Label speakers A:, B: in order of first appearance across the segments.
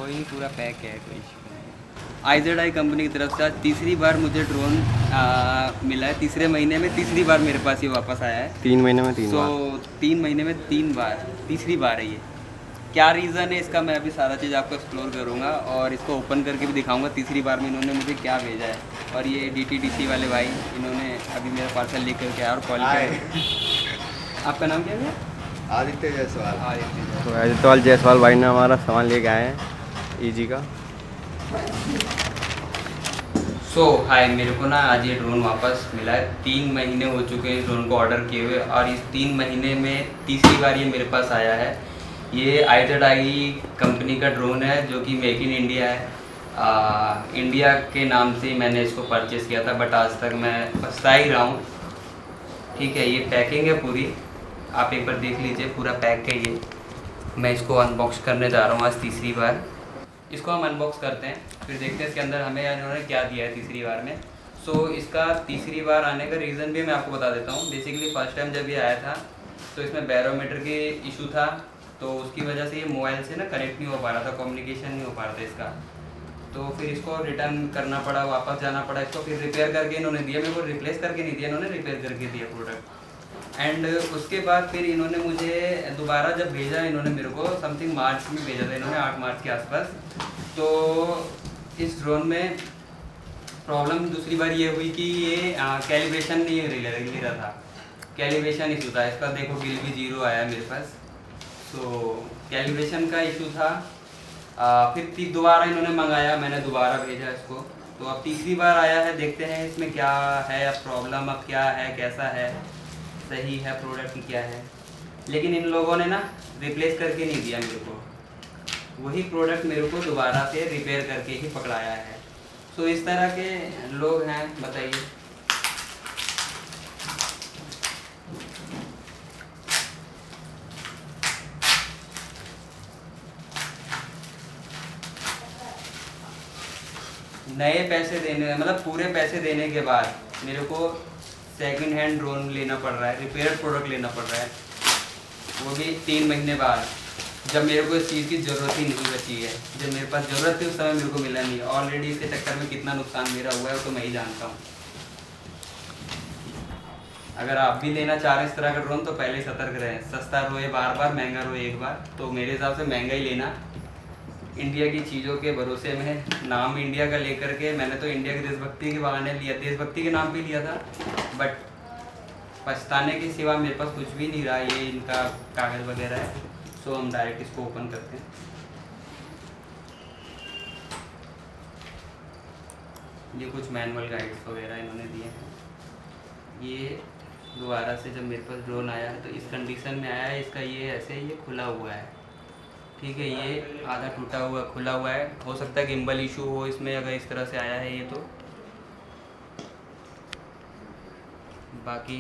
A: कोई नहीं, पूरा पैक है, कोई इशू नहीं। IZI कंपनी की तरफ से आज तीसरी बार मुझे ड्रोन मिला है। तीसरे महीने में तीसरी बार मेरे पास ये वापस आया है।
B: 3 महीने में 3 बार।
A: 3 महीने में 3 बार, तीसरी बार है ये। क्या रीज़न है इसका, मैं अभी सारा चीज़ आपको एक्सप्लोर करूँगा और इसको ओपन करके भी दिखाऊंगा तीसरी बार में इन्होंने मुझे क्या भेजा है। और ये DTDC वाले भाई, इन्होंने अभी मेरा पार्सल लेकर के आया और कॉल किया। आपका नाम क्या है?
C: आदित्य जायसवाल।
A: आदित्य।
B: तो आदित्यवाल जायसवाल भाई ने हमारा सामान लेके आए हैं ईजी का।
A: हाय, मेरे को ना आज ये ड्रोन वापस मिला है। 3 महीने हो चुके हैं ड्रोन को ऑर्डर किए हुए और इस 3 महीने में तीसरी बार ये मेरे पास आया है। ये IZI कंपनी का ड्रोन है जो कि मेक इन इंडिया है। इंडिया के नाम से मैंने इसको परचेज़ किया था, बट आज तक मैं पछता ही रहा हूँ। ठीक है, ये पैकिंग है पूरी, आप एक बार देख लीजिए, पूरा पैक है ये। मैं इसको अनबॉक्स करने जा रहा हूँ आज तीसरी बार। इसको हम अनबॉक्स करते हैं, फिर देखते हैं इसके अंदर हमें इन्होंने क्या दिया है तीसरी बार में। इसका तीसरी बार आने का रीज़न भी मैं आपको बता देता हूँ। बेसिकली फर्स्ट टाइम जब ये आया था तो इसमें बैरोमीटर के इशू था, तो उसकी वजह से ये मोबाइल से ना कनेक्ट नहीं हो पा रहा था, कम्युनिकेशन नहीं हो पा रहा था इसका। तो फिर इसको रिटर्न करना पड़ा, वापस जाना पड़ा इसको, फिर रिपेयर करके इन्होंने दिया। मेरे को रिप्लेस करके नहीं दिया इन्होंने, रिपेयर करके दिया प्रोडक्ट। एंड उसके बाद फिर इन्होंने मुझे दोबारा जब भेजा, इन्होंने मेरे को समथिंग मार्च में भेजा था इन्होंने, 8 मार्च के आसपास। तो इस ड्रोन में प्रॉब्लम दूसरी बार ये हुई कि ये कैलिब्रेशन नहीं ले रहा था, कैलिब्रेशन इशू था इसका। देखो बिल भी 0 आया मेरे पास। कैलिब्रेशन का इशू था। फिर दोबारा इन्होंने मंगाया, मैंने दोबारा भेजा इसको। तो अब तीसरी बार आया है, देखते हैं इसमें क्या है अब प्रॉब्लम, अब क्या है, कैसा है, सही है प्रोडक्ट की क्या है। लेकिन इन लोगों ने ना रिप्लेस करके नहीं दिया मेरे को, वही प्रोडक्ट मेरे को दोबारा से रिपेयर करके ही पकड़ाया है। इस तरह के लोग हैं, बताइए। नए पैसे देने, मतलब पूरे पैसे देने के बाद मेरे को सेकंड हैंड ड्रोन लेना पड़ रहा है, रिपेयर प्रोडक्ट लेना पड़ रहा है, वो भी 3 महीने बाद, जब मेरे को इस चीज़ की ज़रूरत ही नहीं बची है। जब मेरे पास ज़रूरत थी उस समय मेरे को मिला नहीं। ऑलरेडी इसके चक्कर में कितना नुकसान मेरा हुआ है तो मैं ही जानता हूँ। अगर आप भी लेना चाह रहे हैं इस तरह का ड्रोन तो पहले सतर्क रहें। सस्ता रोए बार बार, महंगा रोए एक बार। तो मेरे हिसाब से महंगा ही लेना। इंडिया की चीज़ों के भरोसे में, नाम इंडिया का लेकर के, मैंने तो इंडिया की देशभक्ति के बहाने लिया, देशभक्ति के नाम पे लिया था, बट पछताने के सिवा मेरे पास कुछ भी नहीं रहा। ये इनका कागज़ वगैरह है। हम डायरेक्ट इसको ओपन करते हैं। ये कुछ मैनुअल गाइड्स वगैरह इन्होंने दिए हैं। ये दोबारा से जब मेरे पास ड्रोन आया है तो इस कंडीशन में आया है। इसका ये ऐसे ये खुला हुआ है, ठीक है, ये आधा टूटा हुआ खुला हुआ है। हो सकता है गिम्बल इशू हो इसमें, अगर इस तरह से आया है ये तो। बाकी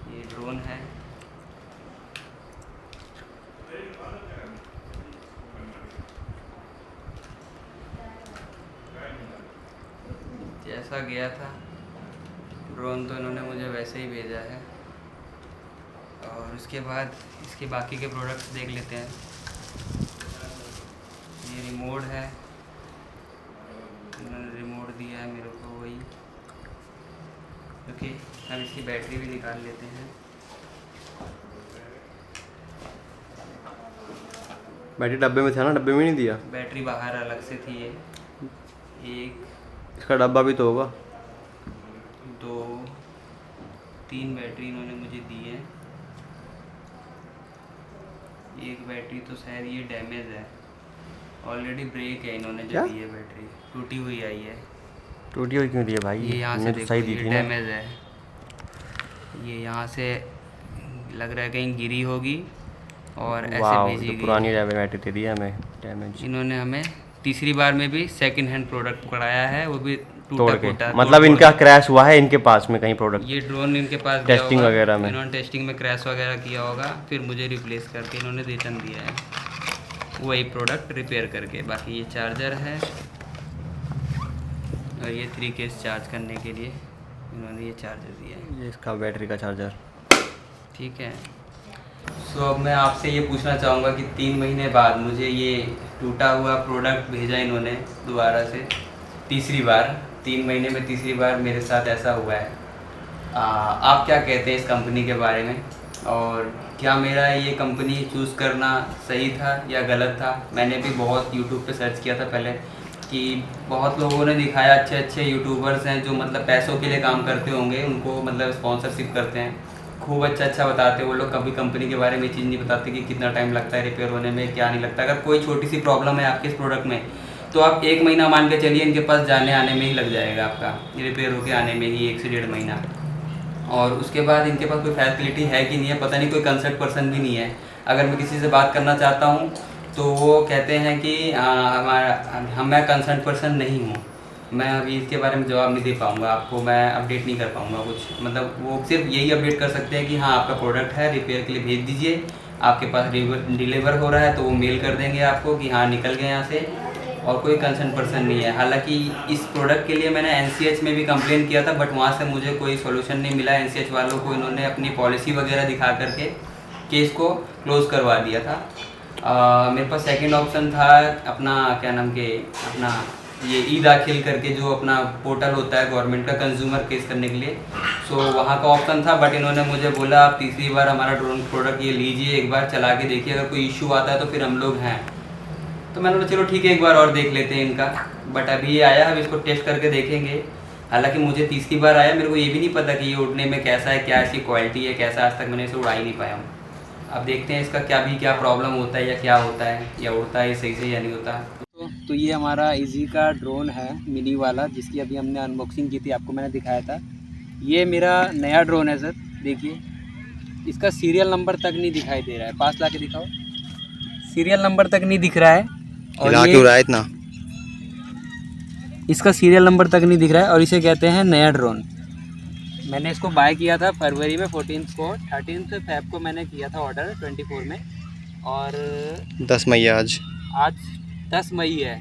A: ये ड्रोन है। जैसा गया था ड्रोन तो इन्होंने मुझे वैसे ही भेजा है। और उसके बाद इसके बाकी के प्रोडक्ट्स देख लेते हैं। ये रिमोट है, इन्होंने रिमोट दिया है मेरे को वही। ओके, हम इसकी बैटरी भी निकाल लेते हैं।
B: बैटरी डब्बे में था ना, डब्बे में नहीं दिया?
A: बैटरी बाहर अलग से थी। ये एक,
B: इसका डब्बा भी तो होगा।
A: 2, 3 बैटरी इन्होंने मुझे दी है। एक बैटरी तो शायद ये डैमेज है, ऑलरेडी ब्रेक है, इन्होंने जो दी है बैटरी टूटी हुई आई है।
B: टूटी हुई क्यों दी है भाई?
A: ये यहाँ से
B: तो
A: देखो,
B: सही दी
A: ये
B: थी ना।
A: डैमेज है। ये यहाँ से लग रहा है कहीं गिरी होगी और ऐसे भेजी
B: तो
A: गई।
B: पुरानी बैटरी दे दी है हमें डैमेज।
A: इन्होंने हमें तीसरी बार में भी सेकंड हैंड प्रोडक्ट पकड़ाया है, वो भी
B: तोड़
A: टूटा
B: के,
A: फूटा।
B: मतलब इनका क्रैश हुआ है इनके पास में कहीं प्रोडक्ट?
A: ये ड्रोन इनके पास गया
B: टेस्टिंग
A: होगा,
B: वगैरह में
A: इन्होंने टेस्टिंग में क्रैश वगैरह किया होगा, फिर मुझे रिप्लेस करके इन्होंने रिटर्न दिया है वही प्रोडक्ट रिपेयर करके। बाकी ये चार्जर है और ये 3 केस चार्ज करने के लिए इन्होंने ये चार्जर दिया है।
B: ये इसका बैटरी का चार्जर,
A: ठीक है। सो अब मैं आपसे ये पूछना चाहूँगा कि 3 महीने बाद मुझे ये टूटा हुआ प्रोडक्ट भेजा इन्होंने दोबारा से, तीसरी बार 3 महीने में तीसरी बार मेरे साथ ऐसा हुआ है। आप क्या कहते हैं इस कंपनी के बारे में, और क्या मेरा ये कंपनी चूज़ करना सही था या गलत था? मैंने भी बहुत यूट्यूब पे सर्च किया था पहले कि बहुत लोगों ने दिखाया, अच्छे अच्छे यूट्यूबर्स हैं जो मतलब पैसों के लिए काम करते होंगे, उनको मतलब स्पॉन्सरशिप करते हैं, खूब अच्छा अच्छा बताते हैं वो लोग। कभी कंपनी के बारे में चीज़ नहीं बताते कि कितना टाइम लगता है रिपेयर होने में, क्या नहीं लगता। अगर कोई छोटी सी प्रॉब्लम है आपके इस प्रोडक्ट में तो आप 1 महीना मान के चलिए इनके पास जाने आने में ही लग जाएगा आपका, रिपेयर होके आने में ही 1 से 1.5 महीना। और उसके बाद इनके पास कोई फैसिलिटी है कि नहीं है पता नहीं, कोई कंसल्ट पर्सन भी नहीं है। अगर मैं किसी से बात करना चाहता हूँ तो वो कहते हैं कि मैं कंसल्ट पर्सन नहीं हूँ, मैं अभी इसके बारे में जवाब नहीं दे पाऊँगा आपको, मैं अपडेट नहीं कर पाऊँगा कुछ। मतलब वो सिर्फ यही अपडेट कर सकते हैं कि हाँ आपका प्रोडक्ट है, रिपेयर के लिए भेज दीजिए, आपके पास डिलीवर हो रहा है तो वो मेल कर देंगे आपको कि हाँ निकल गए यहाँ से, और कोई कंसर्न पर्सन नहीं है। हालांकि इस प्रोडक्ट के लिए मैंने एनसीएच में भी कंप्लेन किया था, बट वहाँ से मुझे कोई सोल्यूशन नहीं मिला। एनसीएच वालों को इन्होंने अपनी पॉलिसी वगैरह दिखा करके केस को क्लोज़ करवा दिया था। मेरे पास सेकंड ऑप्शन था अपना, क्या नाम के, अपना ये ई दाखिल करके जो अपना पोर्टल होता है गवर्नमेंट का कंज्यूमर केस करने के लिए, सो वहाँ का ऑप्शन था। बट इन्होंने मुझे बोला आप तीसरी बार हमारा ड्रोन प्रोडक्ट ये लीजिए, एक बार चला के देखिए, अगर कोई इशू आता है तो फिर हम लोग हैं। तो मैंने बोला चलो ठीक है, एक बार और देख लेते हैं इनका। बट अभी ये आया, अब इसको टेस्ट करके देखेंगे। हालांकि मुझे तीसरी बार आया, मेरे को ये भी नहीं पता कि ये उड़ने में कैसा है, क्या इसकी क्वालिटी है, कैसा, आज तक मैंने इसे उड़ा ही नहीं पाया हूँ। अब देखते हैं इसका क्या प्रॉब्लम होता है या क्या होता है, या उड़ता है सही से या नहीं होता। तो ये हमारा इजी का ड्रोन है मिनी वाला, जिसकी अभी हमने अनबॉक्सिंग की थी, आपको मैंने दिखाया था। ये मेरा नया ड्रोन है सर, देखिए इसका सीरियल नंबर तक नहीं दिखाई दे रहा है, पास ला के दिखाओ, सीरियल नंबर तक नहीं दिख रहा है। और ये
B: उड़ा इतना,
A: इसका सीरियल नंबर तक नहीं दिख रहा है, और इसे कहते हैं नया ड्रोन। मैंने इसको बाय किया था फरवरी में 14 को, 13 फेब को मैंने किया था ऑर्डर 24 में, और
B: 10 मई आज
A: 10 मई है।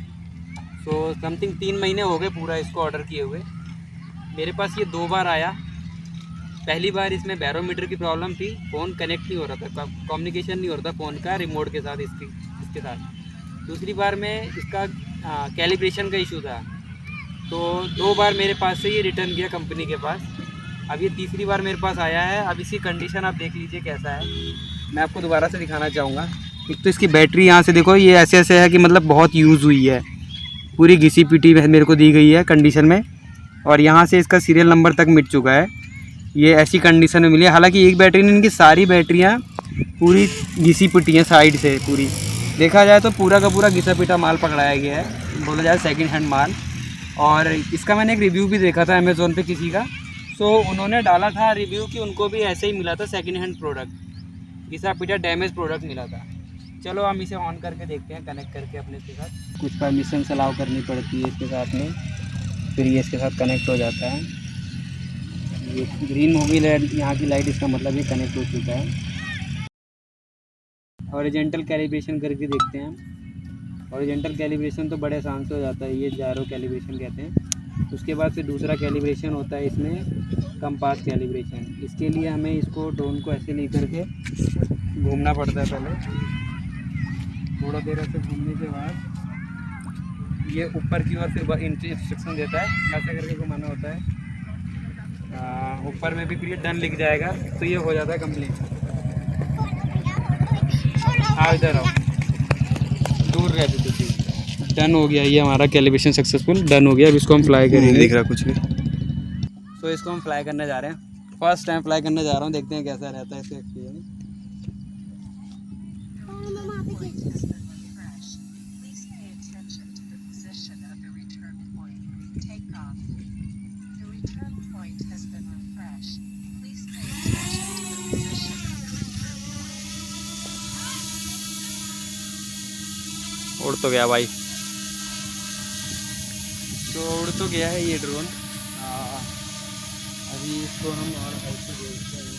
A: सो समथिंग 3 महीने हो गए पूरा इसको ऑर्डर किए हुए। मेरे पास ये 2 बार आया। पहली बार इसमें बैरोमीटर की प्रॉब्लम थी, फ़ोन कनेक्ट नहीं हो रहा था, कम्युनिकेशन नहीं हो रहा था फ़ोन का रिमोट के साथ, इसके साथ। दूसरी बार में इसका कैलिब्रेशन का इशू था। तो 2 बार मेरे पास से ये रिटर्न किया कंपनी के पास। अब ये तीसरी बार मेरे पास आया है। अब इसकी कंडीशन आप देख लीजिए कैसा है, मैं आपको दोबारा से दिखाना चाहूँगा। एक तो इसकी बैटरी यहाँ से देखो, ये ऐसे है कि मतलब बहुत यूज़ हुई है, पूरी घिसी पिटी मेरे को दी गई है कंडीशन में, और यहाँ से इसका सीरियल नंबर तक मिट चुका है। ये ऐसी कंडीशन में मिली है। हालांकि एक बैटरी नहीं, इनकी सारी बैटरियाँ पूरी घिसी पिटी हैं साइड से पूरी। देखा जाए तो पूरा का पूरा घिसा पिटा माल पकड़ाया गया है, बोला जाए सेकंड हैंड माल। और इसका मैंने एक रिव्यू भी देखा था अमेज़ोन पे किसी का, सो उन्होंने डाला था रिव्यू कि उनको भी ऐसे ही मिला था सेकंड हैंड प्रोडक्ट, घिसा पिटा डैमेज प्रोडक्ट मिला था। चलो हम इसे ऑन करके देखते हैं, कनेक्ट करके अपने के साथ। कुछ परमिशन अलाउ करनी पड़ती है इसके साथ में, फिर ये इसके साथ कनेक्ट हो जाता है। ये ग्रीन हो गई लाइट, यहाँ की लाइट, इसका मतलब ये कनेक्ट हो चुका है। हॉरिजॉन्टल कैलिब्रेशन करके देखते हैं। हॉरिजॉन्टल कैलिब्रेशन तो बड़े आसान से हो जाता है, ये जायरो कैलिब्रेशन कहते हैं। उसके बाद फिर दूसरा कैलिब्रेशन होता है इसमें कंपास कैलिब्रेशन। इसके लिए हमें इसको ड्रोन को ऐसे लेकर के घूमना पड़ता है। पहले थोड़ा देर ऐसे घूमने के बाद ये ऊपर की ओर फिर इंस्ट्रक्शन देता है, ऐसे करके घुमाना होता है। ऊपर में भी फिर ये डन लिख जाएगा, तो ये हो जाता है कंप्लीट। हाँ इधर आओ, दूर रहते तो ठीक। डन हो गया, ये हमारा कैलिब्रेशन सक्सेसफुल डन हो गया। अब इसको हम फ्लाई करेंगे।
B: दिख रहा कुछ भी।
A: सो इसको हम फ्लाई करने जा रहे हैं, फर्स्ट टाइम फ्लाई करने जा रहा हूँ, देखते हैं कैसा रहता है इसका एक्सपीरियंस। उड़ तो गया भाई, तो उड़ तो गया है ये ड्रोन। अभी इसको हम और हाइट से देखते हैं।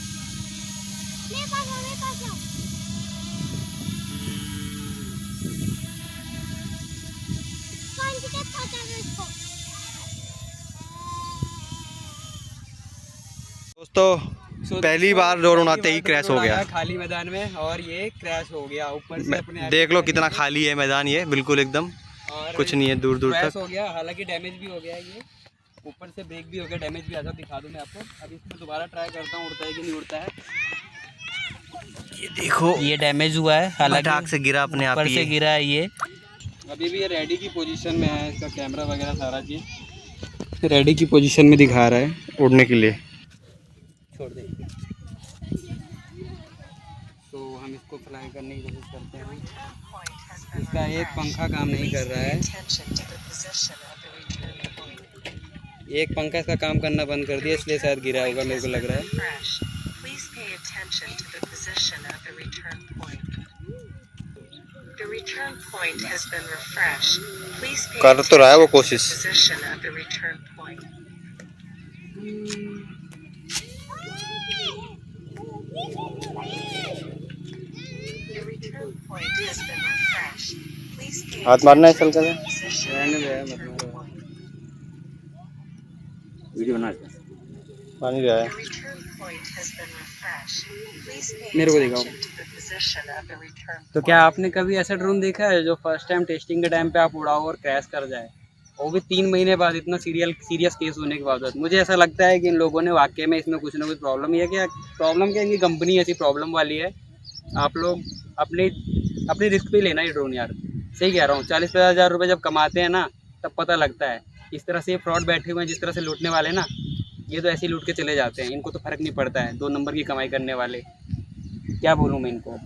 A: दोस्तों
B: पहली बार ड्रोन उड़ाते ही क्रैश हो गया
A: खाली मैदान में, और ये क्रैश हो गया ऊपर से अपने।
B: देख लो कितना खाली है मैदान, ये बिल्कुल एकदम कुछ नहीं है दूर दूर तक।
A: हो गया, हालांकि डैमेज भी हो गया है, ये ऊपर से ब्रेक भी हो गया, डैमेज भी आता दिखा दूं मैं आपको। अब इसमें दोबारा ट्राई करता हूँ उड़ता है कि नहीं उड़ता है।
B: ये देखो
A: ये डैमेज हुआ है, हालांकि
B: से गिरा अपने आप
A: ऊपर
B: ही
A: से गिरा है ये। अभी भी ये रेडी की पोजीशन में है, इसका कैमरा वगैरह सारा चीज़ रेडी की पोजीशन में दिखा रहा है
B: उड़ने के लिए।
A: छोड़ दें तो हम इसको फ्लाई करने की कोशिश करते हैं। इसका एक पंखा काम नहीं कर रहा है, एक पंखा इसका काम करना बंद कर दिया, इसलिए शायद गिरा होगा, मेरे को लग रहा है।
B: कर तो रहा है वो कोशिश। हाथ मारना है, चल कर
A: वीडियो बना
B: पानी रहा है।
A: मेरे को दिखाओ। तो क्या आपने कभी ऐसा ड्रोन देखा है जो फर्स्ट टाइम टेस्टिंग के टाइम पे आप उड़ाओ और क्रैश कर जाए, वो भी 3 महीने बाद, इतना सीरियस केस होने के बावजूद? मुझे ऐसा लगता है कि इन लोगों ने वाकई में इसमें कुछ ना कुछ प्रॉब्लम है। क्या प्रॉब्लम, क्या इनकी कंपनी ऐसी प्रॉब्लम वाली है। आप लोग अपनी रिस्क पे लेना ही ड्रोन यार, सही कह रहा हूँ। 40-50 हज़ार रुपये जब कमाते हैं ना, तब पता लगता है। इस तरह से फ्रॉड बैठे हुए हैं, जिस तरह से लूटने वाले ना, ये तो ऐसे ही लूट के चले जाते हैं, इनको तो फ़र्क नहीं पड़ता है। 2 नंबर की कमाई करने वाले, क्या बोलूँ मैं इनको।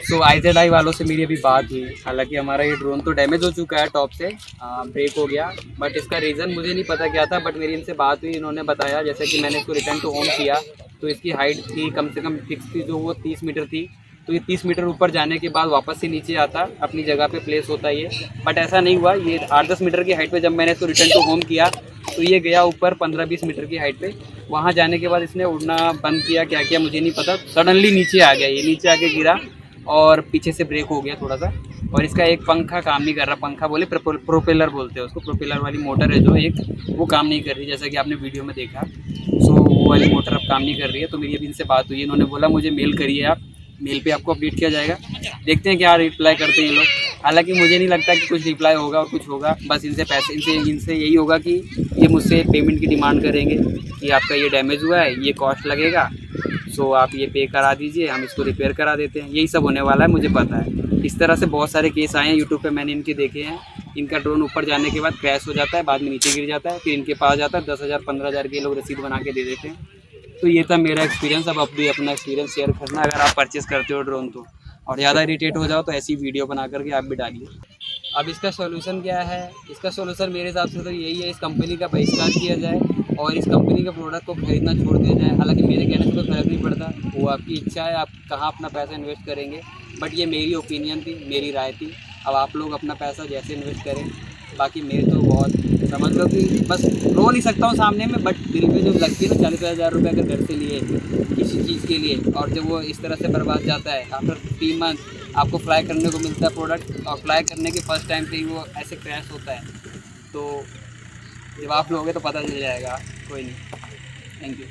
A: सो IZI वालों से मेरी अभी बात हुई, हालांकि हमारा ये ड्रोन तो डैमेज हो चुका है, टॉप से ब्रेक हो गया, बट इसका रीज़न मुझे नहीं पता क्या था। बट मेरी इनसे बात हुई, इन्होंने बताया जैसे कि मैंने इसको रिटर्न टू होम किया तो इसकी हाइट थी कम से कम फिक्स थी, जो वो 30 मीटर थी। तो ये 30 मीटर ऊपर जाने के बाद वापस से नीचे आता, अपनी जगह पे प्लेस होता है ये। बट ऐसा नहीं हुआ, ये 8-10 मीटर की हाइट पे जब मैंने इसको रिटर्न टू होम किया तो ये गया ऊपर 15-20 मीटर की हाइट पे। वहाँ जाने के बाद इसने उड़ना बंद किया, क्या किया मुझे नहीं पता, सडनली नीचे आ गया, ये नीचे आके गिरा और पीछे से ब्रेक हो गया थोड़ा सा। और इसका एक पंखा काम नहीं कर रहा, पंखा बोले प्रोपेलर बोलते हैं उसको, प्रोपेलर वाली मोटर है जो एक, वो काम नहीं कर रही, जैसा कि आपने वीडियो में देखा। सो वो वाली मोटर अब काम नहीं कर रही है। तो मेरी अभी इनसे बात हुई, इन्होंने बोला मुझे मेल करिए आप, मेल पे आपको अपडेट किया जाएगा, देखते हैं क्या रिप्लाई करते हैं ये लोग। हालांकि मुझे नहीं लगता कि कुछ रिप्लाई होगा और कुछ होगा, बस इनसे पैसे इनसे यही होगा कि ये मुझसे पेमेंट की डिमांड करेंगे कि आपका ये डैमेज हुआ है, ये कॉस्ट लगेगा, सो आप ये पे करा दीजिए, हम इसको रिपेयर करा देते हैं। यही सब होने वाला है, मुझे पता है। इस तरह से बहुत सारे केस आए हैं यूट्यूब पे, मैंने इनके देखे हैं। इनका ड्रोन ऊपर जाने के बाद क्रैश हो जाता है, बाद में नीचे गिर जाता है, फिर इनके पास जाता है 10,000-15,000 के लोग रसीद बना के दे देते हैं। तो ये था मेरा एक्सपीरियंस। अब भी अपना एक्सपीरियंस शेयर करना अगर आप परचेज़ करते हो ड्रोन तो, और ज़्यादा इरिटेट हो जाओ तो ऐसी वीडियो बना करके आप भी डालिए। अब इसका सोल्यूशन क्या है? इसका सोल्यूशन मेरे हिसाब से तो यही है, इस कंपनी का बहिष्कार किया जाए और इस कंपनी के प्रोडक्ट को खरीदना छोड़ दिया जाए। हालांकि मेरे कहने से कोई फ़र्क नहीं पड़ता, वो आपकी इच्छा है, आप कहाँ अपना पैसा इन्वेस्ट करेंगे, बट ये मेरी ओपिनियन थी, मेरी राय थी। अब आप लोग अपना पैसा जैसे इन्वेस्ट करें, बाकी मेरे तो बहुत समझ लो कि बस रो नहीं सकता हूँ सामने में, बट दिल पे जो लगती है ना 40,000 हज़ार रुपये अगर घर से लिए किसी चीज़ के लिए, और जब वो इस तरह से बर्बाद जाता है, आफ्टर 3 मंथ आपको फ्लाई करने को मिलता है प्रोडक्ट, और फ्लाई करने के फर्स्ट टाइम पे ही वो ऐसे क्रैश होता है, तो जब आप लोगे तो पता चल जाएगा। कोई नहीं, थैंक यू।